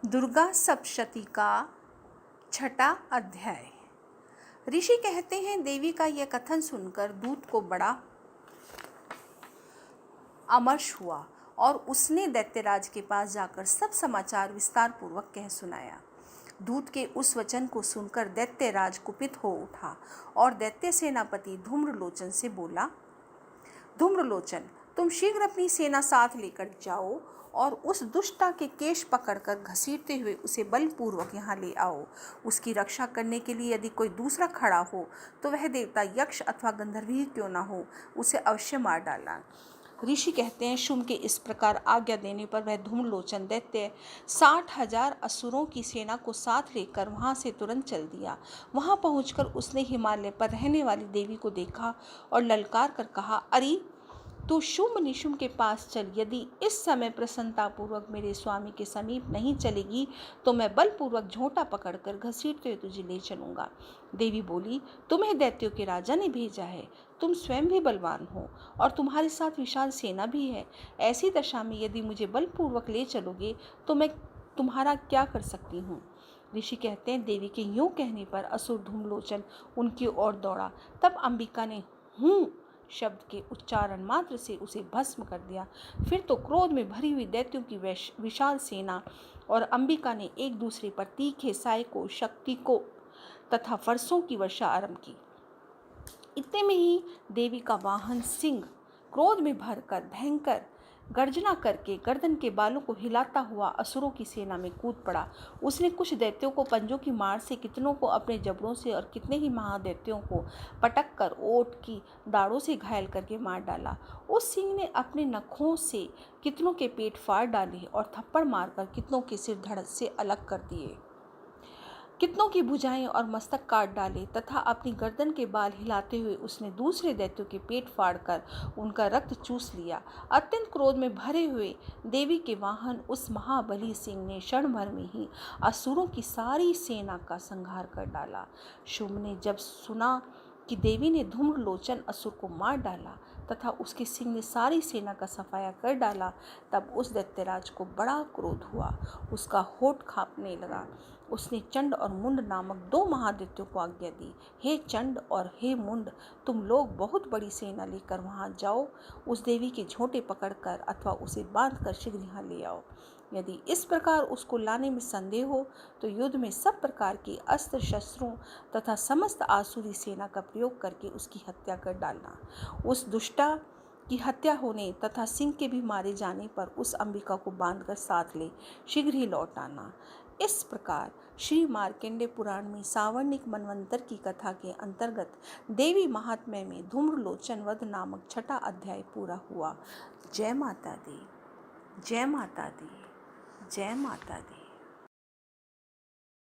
दुर्गा सप्तशती का 6वां अध्याय। ऋषि कहते हैं, देवी का यह कथन सुनकर दूत को बड़ा अमर्ष हुआ और उसने दैत्यराज के पास जाकर सब समाचार विस्तार पूर्वक कह सुनाया। दूत के उस वचन को सुनकर दैत्यराज कुपित हो उठा और दैत्य सेनापति धूम्रलोचन से बोला, धूम्रलोचन, तुम शीघ्र अपनी सेना साथ लेकर जाओ और उस दुष्टा के केश पकड़कर घसीटते हुए उसे बलपूर्वक यहाँ ले आओ। उसकी रक्षा करने के लिए यदि कोई दूसरा खड़ा हो तो वह देवता यक्ष अथवा गंधर्व ही क्यों न हो, उसे अवश्य मार डालना। ऋषि कहते हैं, शुंभ के इस प्रकार आज्ञा देने पर वह धूम्रलोचन दैत्य 60,000 असुरों की सेना को साथ लेकर वहां से तुरंत चल दिया। वहां पहुंचकर उसने हिमालय पर रहने वाली देवी को देखा और ललकार कर कहा, अरे तू शुंभ निशुंभ के पास चल। यदि इस समय प्रसन्नतापूर्वक मेरे स्वामी के समीप नहीं चलेगी तो मैं बलपूर्वक झोंटा पकड़कर घसीटते हुए तुझे ले चलूंगा। देवी बोली, तुम्हें दैत्यों के राजा ने भेजा है। तुम स्वयं भी बलवान हो और तुम्हारे साथ विशाल सेना भी है। ऐसी दशा में यदि मुझे बलपूर्वक ले चलोगे तो मैं तुम्हारा क्या कर सकती हूँ। ऋषि कहते हैं, देवी के यूं कहने पर असुर धूम्रलोचन उनकी ओर दौड़ा। तब अंबिका ने हूँ शब्द के उच्चारण मात्र से उसे भस्म कर दिया। फिर तो क्रोध में भरी हुई दैत्यों की विशाल सेना और अंबिका ने एक दूसरे पर तीखे सायकों, शक्तिकों तथा फरसों की वर्षा आरंभ की। इतने में ही देवी का वाहन सिंह क्रोध में भरकर भयंकर गर्जना करके गर्दन के बालों को हिलाता हुआ असुरों की सेना में कूद पड़ा। उसने कुछ दैत्यों को पंजों की मार से, कितनों को अपने जबड़ों से और कितने ही महादैत्यों को पटक कर ओट की दाढ़ों से घायल करके मार डाला। उस सिंह ने अपने नखों से कितनों के पेट फाड़ डाले और थप्पड़ मारकर कितनों के सिर धड़ से अलग कर दिए। कितनों की भुजाएं और मस्तक काट डाले तथा अपनी गर्दन के बाल हिलाते हुए उसने दूसरे दैत्यों के पेट फाड़कर उनका रक्त चूस लिया। अत्यंत क्रोध में भरे हुए देवी के वाहन उस महाबली सिंह ने क्षण भर में ही असुरों की सारी सेना का संहार कर डाला। शुंभ ने जब सुना कि देवी ने धूम्रलोचन असुर को मार डाला तथा उसके सिंह ने सारी सेना का सफाया कर डाला, तब उस दैत्यराज को बड़ा क्रोध हुआ। उसका होठ कांपने लगा। उसने चंड और मुंड नामक 2 महादैत्यों को आज्ञा दी, हे चंड और हे मुंड, तुम लोग बहुत बड़ी सेना लेकर वहां जाओ। उस देवी के झोंटे पकड़कर अथवा उसे बांधकर शीघ्र यहाँ ले आओ। यदि इस प्रकार उसको लाने में संदेह हो तो युद्ध में सब प्रकार के अस्त्र शस्त्रों तथा समस्त आसुरी सेना का प्रयोग करके उसकी हत्या कर डालना। उस दुष्टा की हत्या होने तथा सिंह के भी मारे जाने पर उस अंबिका को बांधकर साथ ले शीघ्र ही लौट आना। इस प्रकार श्री मार्कंडेय पुराण में सावर्णिक मनवंतर की कथा के अंतर्गत देवी महात्म्य में धूम्रलोचन वध नामक 6वां अध्याय पूरा हुआ। जय माता दी, जय माता दी, जय माता दी।